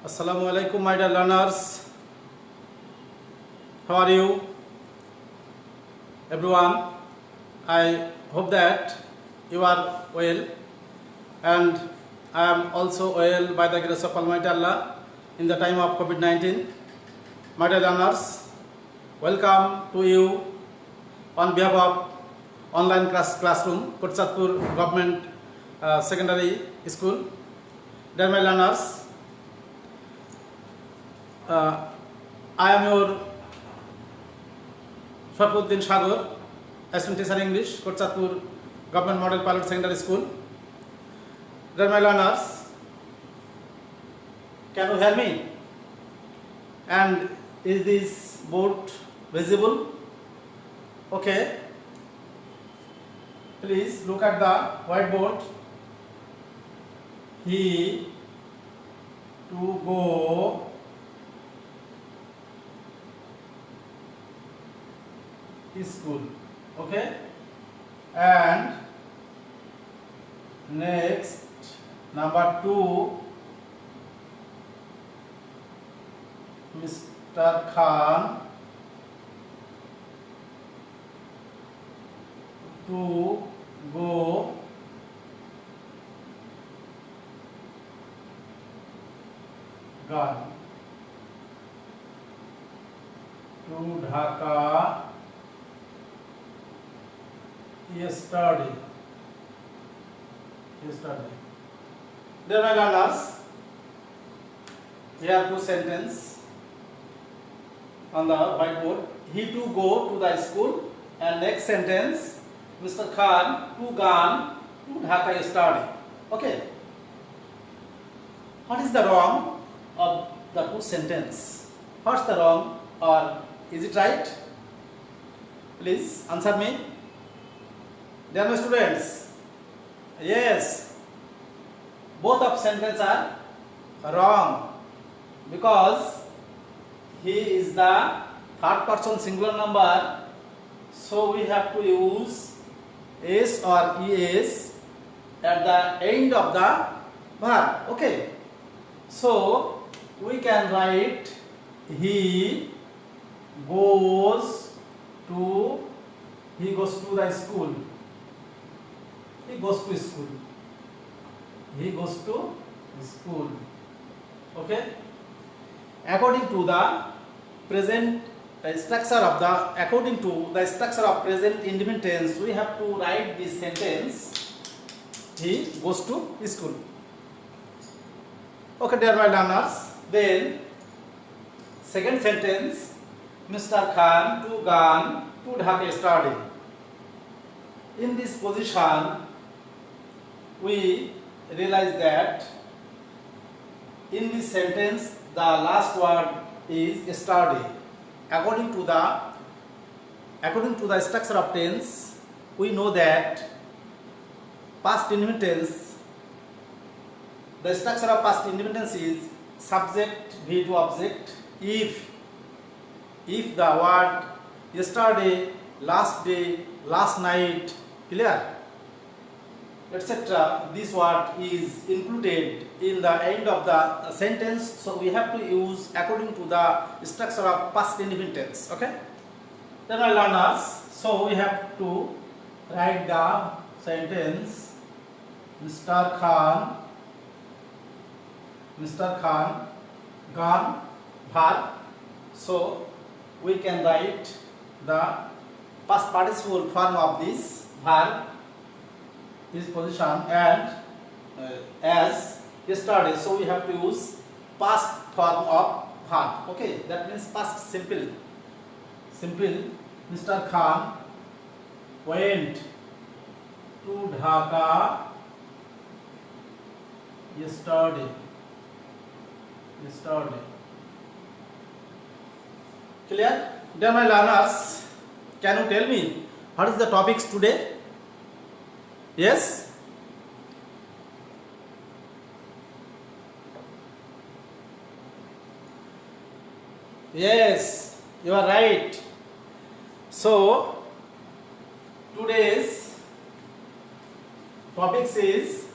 Assalamu alaikum, my dear learners. How are you, everyone? I hope that you are well, and I am also well by the grace of Almighty Allah in the time of COVID-19. My dear learners, welcome to you on behalf of online classroom, Kurchatpur Government Secondary School. Dear my learners, I am your Sharfuddin Sagar, Assistant Teacher English, Kurchatpur Government Model Pilot Secondary School. Dear my learners, can you hear me? And is this board visible? Okay. Please look at the whiteboard. He to go school. Okay. And next, number 2, Mr. Khan to go gun to Dhaka yesterday. Dear my learners, here are two sentences on the whiteboard. He to go to the school, and next sentence, Mr. Khan to gun to Dhaka yesterday. Okay. What is the wrong of the two sentences? What's the wrong, or is it right? Please answer me. Dear my students, yes, both of sentences are wrong because he is the third person singular number, so we have to use s or es at the end of the verb. Okay, so we can write he goes to the school. He goes to school. He goes to school. Okay. According to the structure of present indefinite tense, we have to write this sentence. He goes to school. Okay, dear my learners. Then second sentence, Mr. Khan to gone to Dhaka study. In this position, we realize that in this sentence the last word is study. According to the structure of tense, we know that past indefinite tense, the structure of past indefinite tense is subject V to object. If the word yesterday, last day, last night, clear, etc., this word is included in the end of the sentence, so we have to use according to the structure of past indefinite tense. Okay, then my learners, so we have to write the sentence Mr. Khan gone verb, so we can write the past participle form of this verb, this position, and as yesterday, so we have to use past form of verb. Okay, that means past simple. Mr. Khan went to Dhaka yesterday. Clear? Dear my learners, can you tell me what is the topics today? Yes? Yes, you are right. So, today's topics is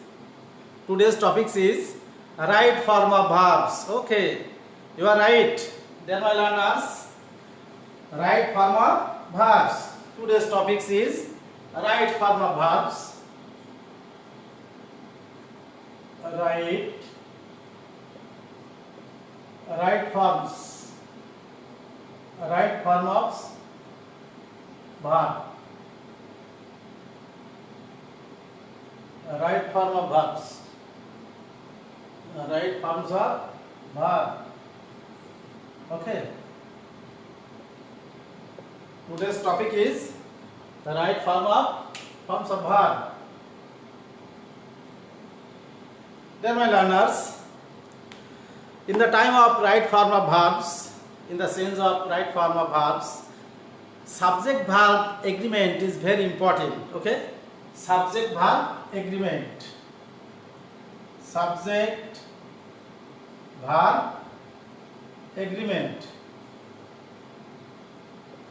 right form of verbs. Okay, you are right. Then my learners, right form of verbs. Today's topic is right form of verbs. Right forms. Right form of verb. Right form of verbs. Right forms of verb. Okay. Today's topic is the right forms of verb. Then my learners, in the time of right form of verbs, in the sense of right form of verbs, subject verb agreement is very important. Okay, subject verb agreement. Subject verb agreement.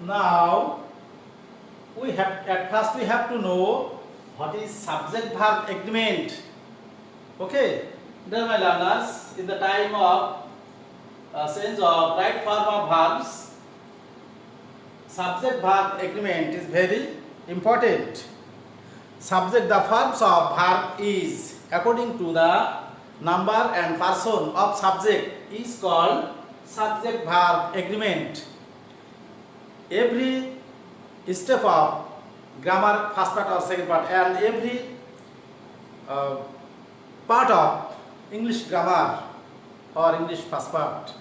Now at first we have to know what is subject verb agreement. Okay, then my learners, in the time of sense of right form of verbs, subject verb agreement is very important. Subject, the forms of verb is according to the number and person of subject is called subject verb agreement. Every step of grammar, first part or second part, and every part of English grammar or English first part,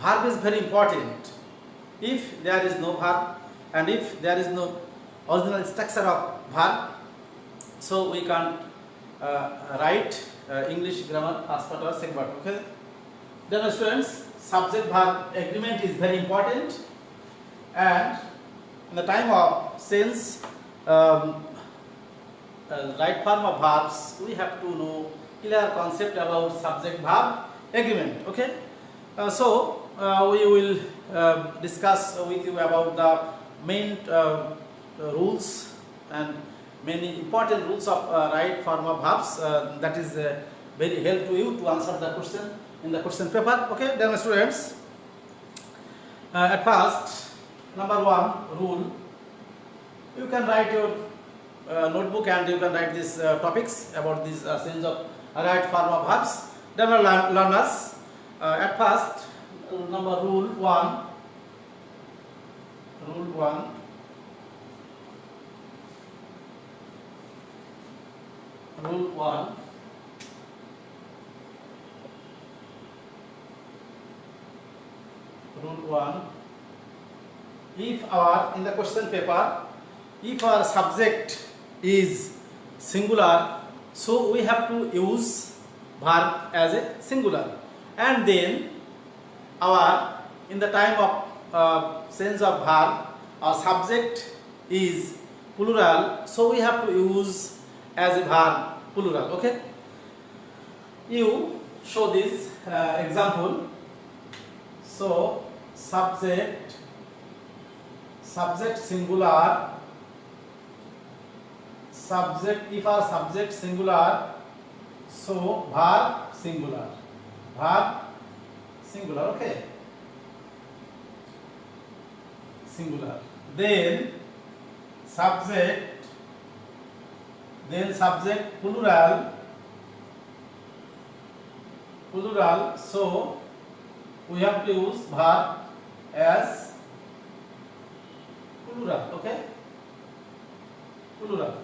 verb is very important. If there is no verb and if there is no original structure of verb, so we can't write English grammar first part or second part. Okay, then students, subject verb agreement is very important, and in the time of sense right form of verbs, we have to know clear concept about subject verb agreement. Okay, so we will discuss with you about the main rules and many important rules of right form of verbs that is very help to you to answer the question in the question paper. Okay, then students, at first, number one rule, you can write your notebook and you can write these topics about this sense of right form of verbs. Then learners, at first, rule one, if our, in the question paper, if our subject is singular, so we have to use verb as a singular, and then our, in the time of sense of verb, our subject is plural, so we have to use as a verb plural. Okay, you show this example. So subject singular, subject, if our subject singular, so verb singular. Okay, singular. Then subject plural, so we have to use verb as plural. Okay, plural.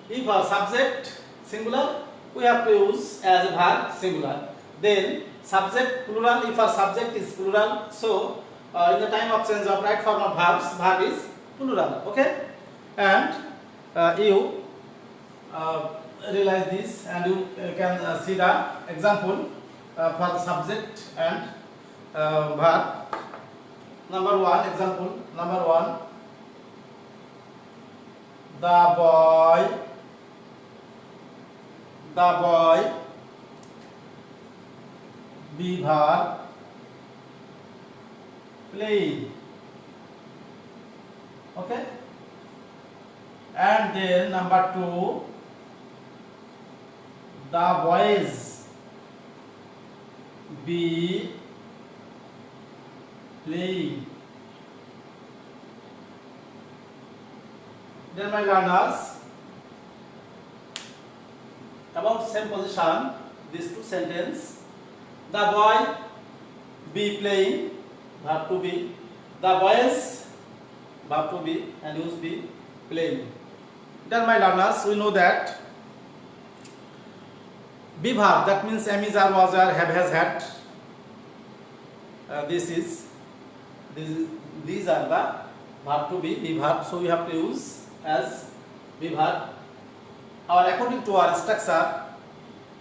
If our subject singular, we have to use as a verb singular. Then subject plural, if our subject is plural, so in the time of sense of right form of verbs, verb is plural. Okay, and you realize this, and you can see the example for the subject and verb. Number one, example number one, the boy, be verb, playing. Okay, and then number two, the boys be playing. Then my learners, about same position, these two sentences. The boy be playing, verb to be. The boys, verb to be, and use be playing. Then my learners, we know that be verb, that means am, is, are, was, are, have, has, had. These are the verb to be verb, so we have to use as be verb. According to our structure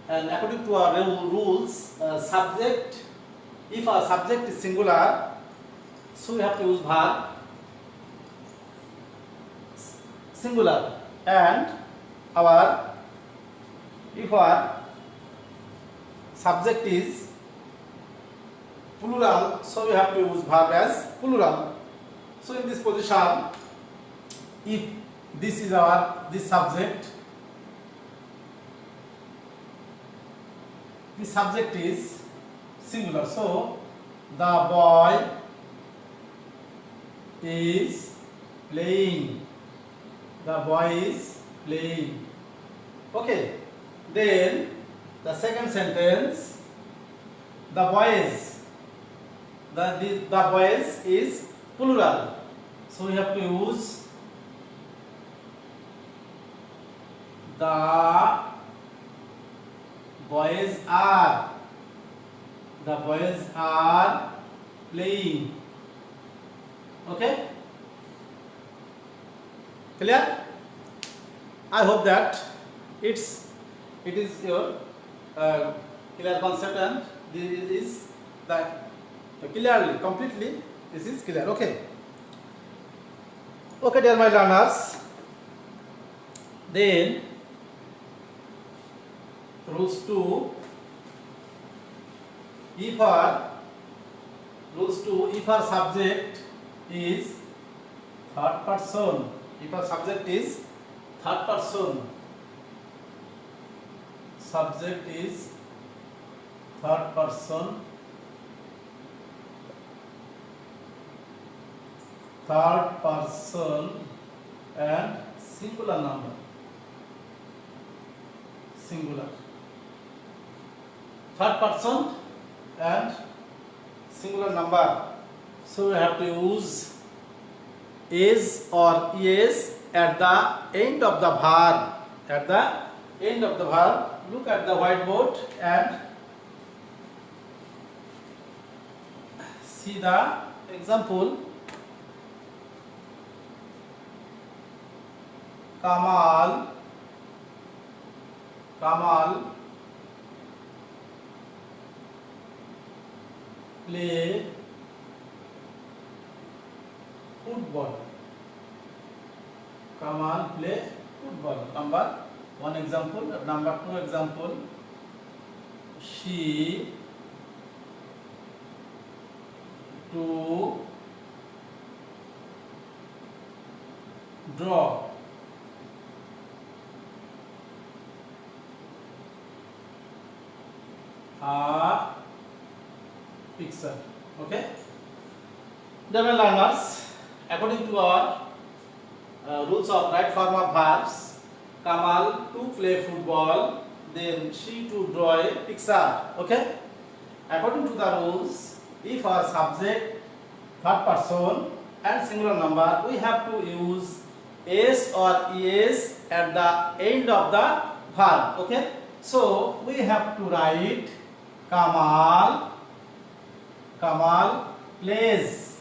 and according to our rules, subject, if our subject is singular, so we have to use verb singular, and if our subject is plural, so we have to use verb as plural. So in this position, if this is this subject, the subject is singular, so the boy is playing. The boy is playing. Okay. Then the second sentence, the boys. The boys is plural, so we have to use the boys are. The boys are playing. Okay? Clear? I hope that it is your clear concept, and this is the clearly, completely, this is clear. Okay. Okay, dear my learners. Then rules 2. If our subject is third person, if our subject is third person, subject is third person, and singular number, singular, third person and singular number, so we have to use is or es at the end of the verb. At the end of the verb, look at the whiteboard and see the example. Kamal play football. Kamal play football. Number 1 example. Number 2 example. She to draw. A picture. Okay. Dear learners, according to our rules of right form of verbs, Kamal to play football, then she to draw a picture. Okay. According to the rules, if our subject third person and singular number, we have to use s or es at the end of the verb. Okay. So we have to write Kamal plays,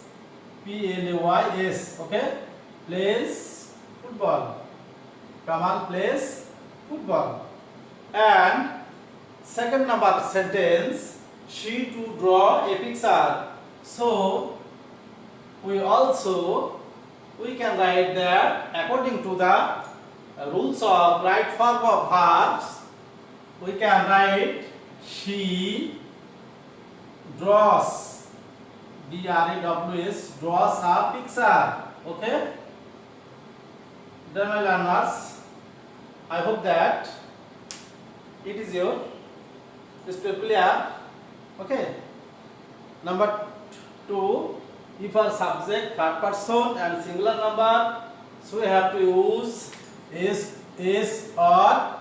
P-L-A-Y-S, okay, plays football. Kamal plays football. And second number sentence, she to draw a picture. So we can write that according to the rules of right form of verbs, we can write she draws, D-R-A-W-S, draws a picture. Okay? Dear my learners, I hope that it is your crystal clear. Okay. Number 2, if our subject third person and singular number, so we have to use is or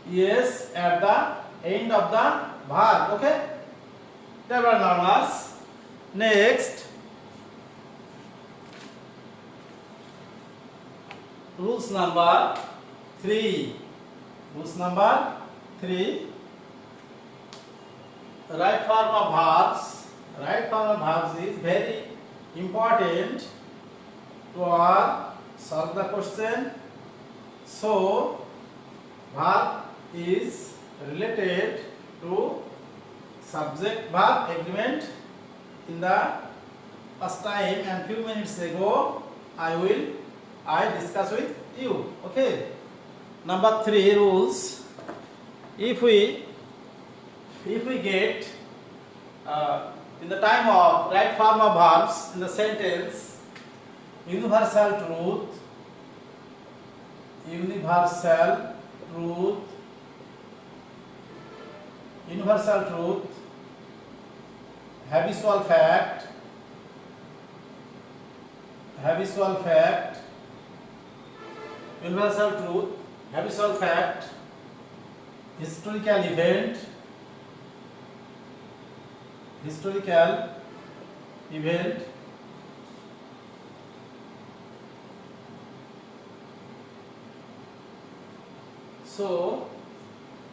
yes at the end of the verb. Okay. They were learners. Next, rules number 3. Rules number 3. Right form of verbs. Right form of verbs is very important to solve the question. So, verb is related to subject verb agreement. In the first time and few minutes ago, I discuss with you. Okay. Number 3 rules. If we get in the time of right form of verbs in the sentence, universal truth, universal truth, habitual fact, universal truth, habitual fact, historical event, So,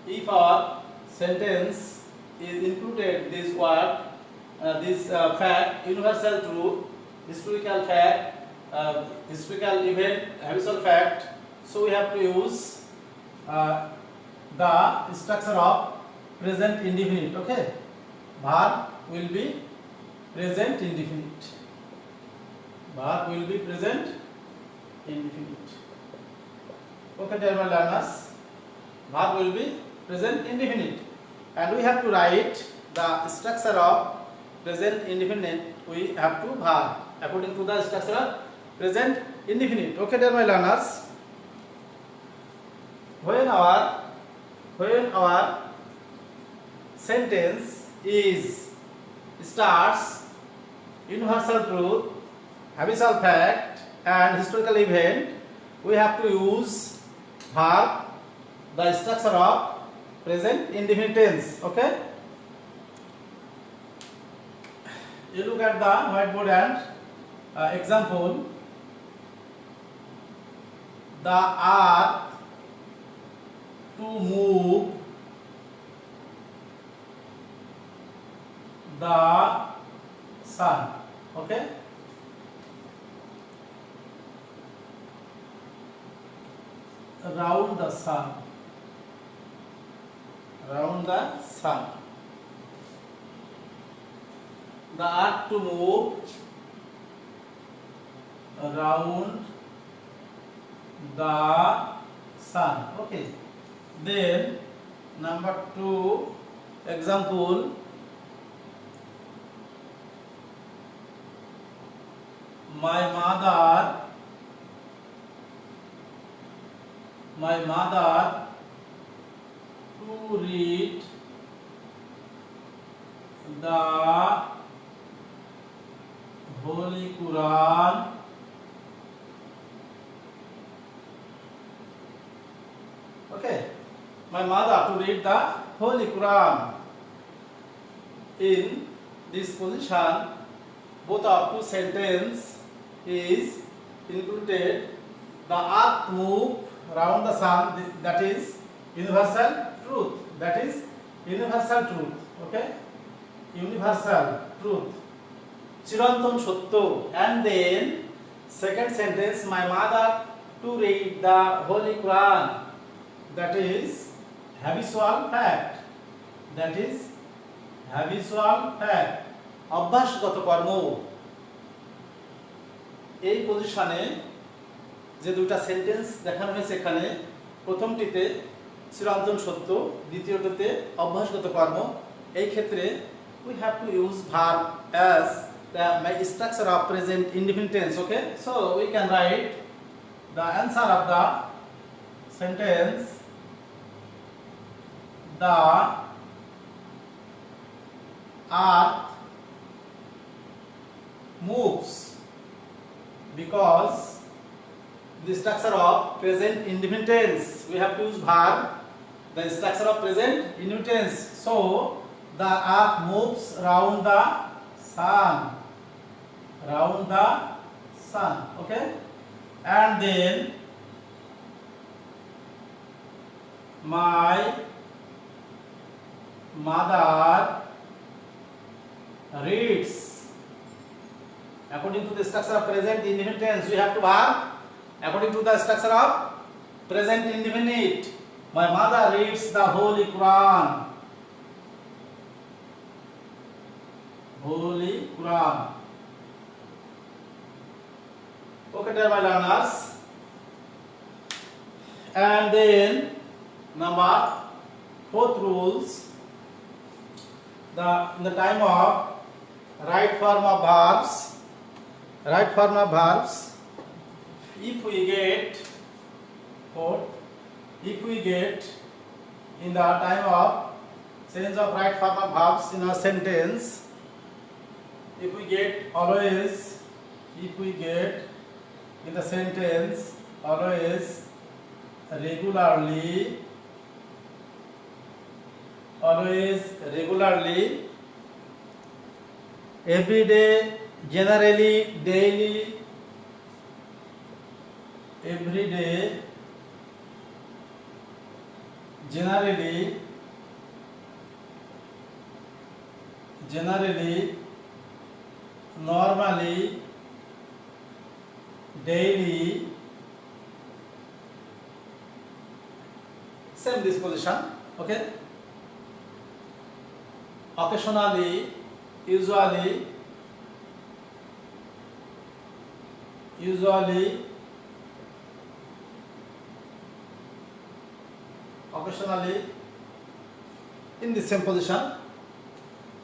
if our sentence is included this word, this fact, universal truth, historical fact, historical event, habitual fact, so we have to use the structure of present indefinite. Okay, verb will be present indefinite. Verb will be present indefinite. Okay, dear my learners, verb will be present indefinite, and we have to write the structure of present indefinite. We have to verb according to the structure of present indefinite. Okay, dear my learners, when our sentence starts universal truth, habitual fact, and historical event, we have to use verb, the structure of present indefinite tense. Okay, you look at the whiteboard and example. The earth to move the sun. Okay, around the sun, the earth to move around the sun. Okay, then number 2 example. My mother to read the Holy Quran Okay, my mother to read the Holy Quran. In this position, both of two sentences is included. The earth move around the sun, that is universal truth. That is universal truth. Okay, universal truth. Chirantan Sotto. And then second sentence, my mother to read the Holy Quran. That is habitual fact. That is habitual fact. অভ্যাসগত কর্ম। এই পজিশনে যে দুটো sentence দেখানো হয়েছে এখানে, প্রথমটিতে চিরন্তন সত্য, দ্বিতীয়টিতে অভ্যাসগত কর্ম। এই ক্ষেত্রে we have to use verb as the structure of present indefinite tense. Okay, so we can write the answer of the sentence. The earth moves, because the structure of present indefinite tense, we have to use verb, the structure of present indefinite tense. So the earth moves round the sun, okay, and then my mother reads. According to the structure of present indefinite tense, we have to verb. According to the structure of present indefinite, my mother reads the Holy Quran. Holy Quran. Okay, dear my learners. And then number 4th rules. In the time of right form of verbs, if we get in the time of change of right form of verbs in a sentence, if we get in the sentence always, regularly, every day, generally, daily, every day, generally, normally, daily, same disposition, okay, occasionally, usually, occasionally, in the same position.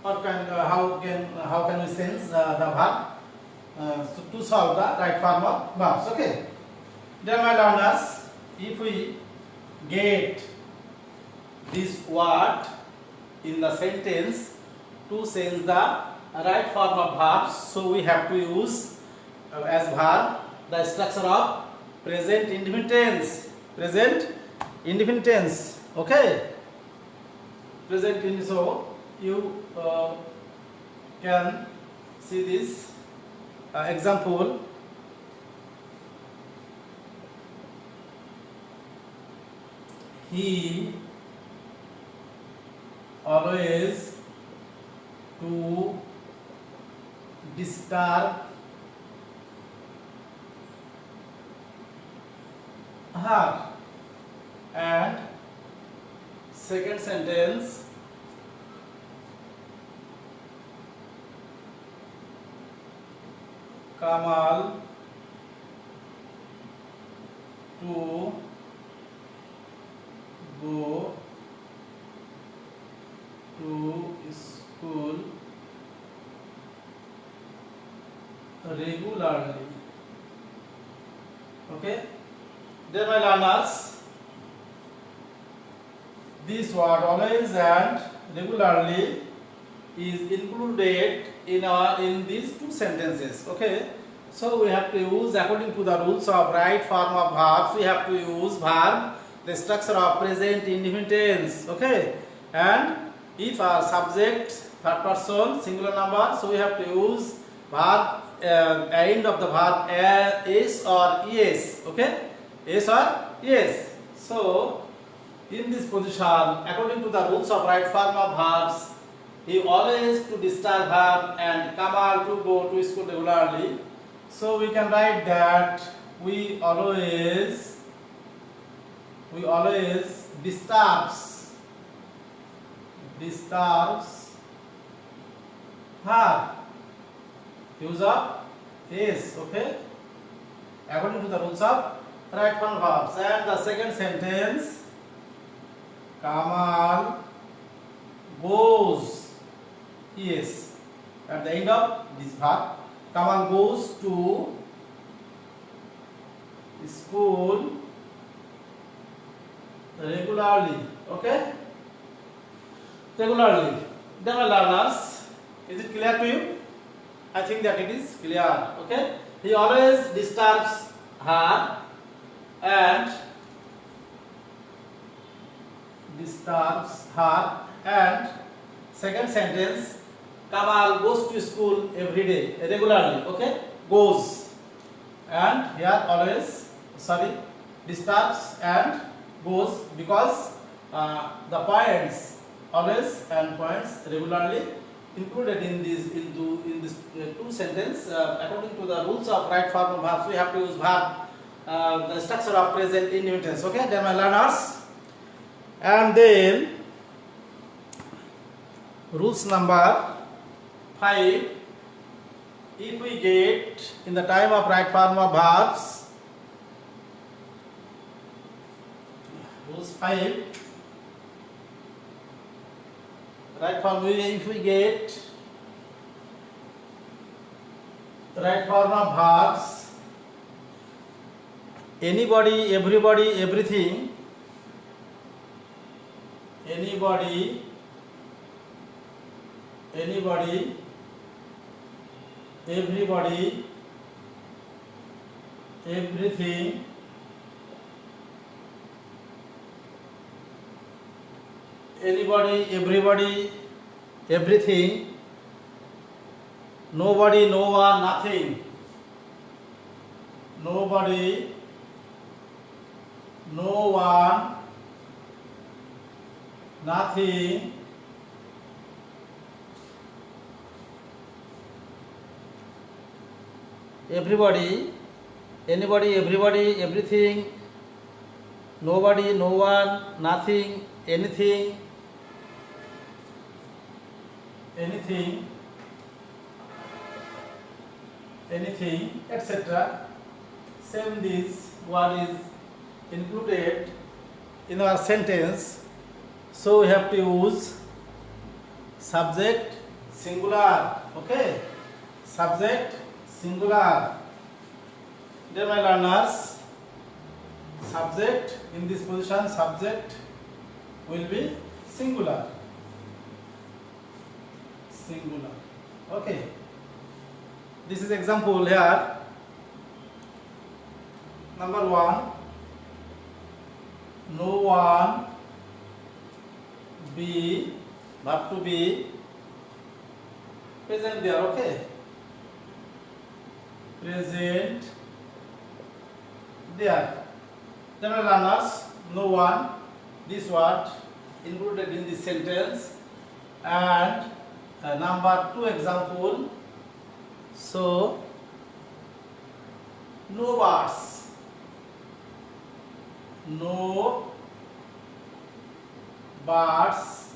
How can we sense the verb to solve the right form of verbs? Okay, dear my learners, if we get this word in the sentence to change the right form of verbs, so we have to use as verb the structure of present indefinite tense. Okay, present indefinite. So you can see this example. He always to disturb her. And second sentence, Kamal to go to school regularly. Okay, dear my learners, this word always and regularly is included in these two sentences. Okay, so we have to use, according to the rules of right form of verbs, we have to use verb, the structure of present indefinite tense. Okay, and if our subject third person singular number, so we have to use verb end of the verb is or es. Okay, is or yes. So in this position, according to the rules of right form of verbs, he always to disturb her and Kamal to go to school regularly. So we can write that we always disturbs her. Use of is. Okay, according to the rules of right form verbs. And the second sentence, Kamal goes. Yes, at the end of this verb, Kamal goes to school regularly. Okay, regularly. Dear learners, Is it clear to you? I think that it is clear. Okay. He always disturbs her and second sentence, Kamal goes to school every day regularly. Okay, goes, and here always disturbs and goes, because the points always and points regularly included in this two sentence. According to the rules of right form of verbs, we have to use verb the structure of present indefinite tense. Okay, dear my learners, and then rules number 5. If we get in the time of right form of verbs, rules 5, right form, if we get right form of verbs, anybody, everybody, everything, anybody, everybody, everything, anybody, everybody, everything, nobody, no one, nothing, nobody, no one, nothing, everybody, anybody, everybody, everything, nobody, no one, nothing, anything, etc. Same this word is included in our sentence, so we have to use subject singular. Okay, subject singular. Dear my learners, subject in this position, subject will be singular. Okay, this is example here. Number 1, no one, be, verb to be, present there. Okay, present there. General learners, no one, this word included in this sentence, and number 2 example. So no birds, no birds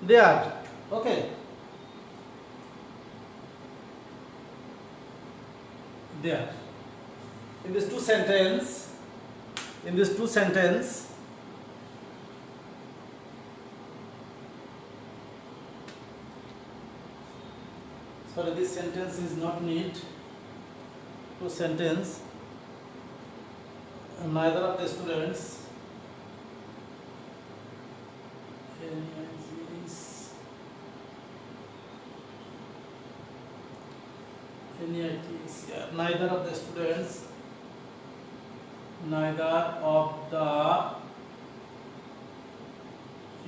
there. Okay, there. In this two sentence, sorry, this sentence is not neat. Two sentence, neither of the students neither of the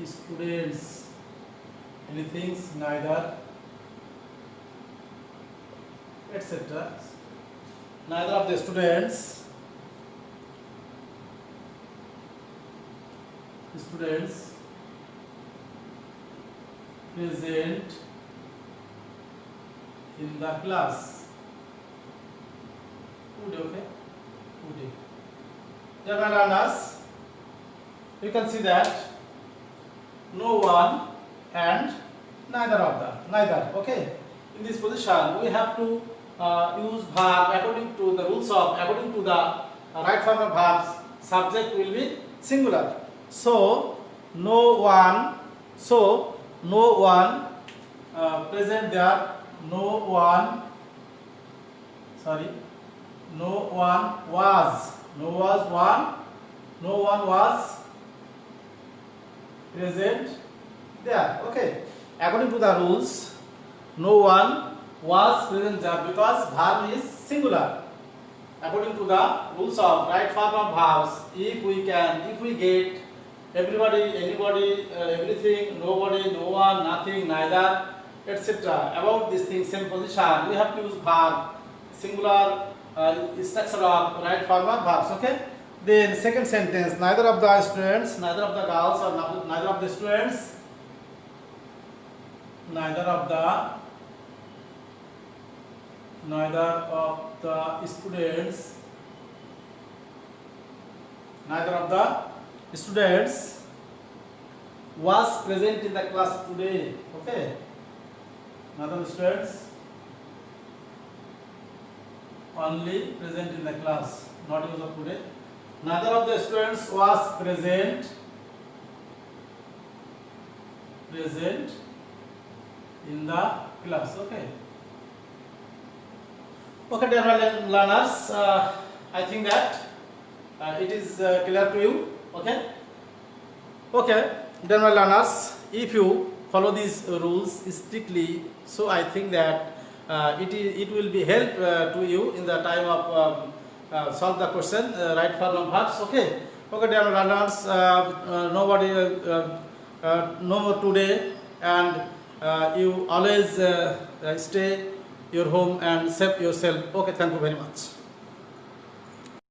students, anything, neither, etc. Neither of the students present in the class. Okay. Dear my learners, you can see that no one and neither. Okay. In this position, we have to use verb according to the right form of verbs. Subject will be singular. So no one present there. No one was present there. Okay, according to the rules, no one was present there because verb is singular. According to the rules of right form of verbs, if we get everybody, anybody, everything, nobody, no one, nothing, neither, etc. About this thing, same position, we have to use verb, singular structure of right form of verbs. Okay. Then second sentence, neither of the students, neither of the girls, or neither of the students, neither of the students, neither of the students was present in the class today. Okay, neither of the students only present in the class, not use of today. Neither of the students was present in the class. Okay. Okay, dear learners, I think that it is clear to you. Okay. Okay, dear learners, if you follow these rules strictly, so I think that it will be help to you in the time of solve the question right form of verbs. Okay. Okay, dear learners, nobody no more today, and you always stay your home and save yourself. Okay, thank you very much.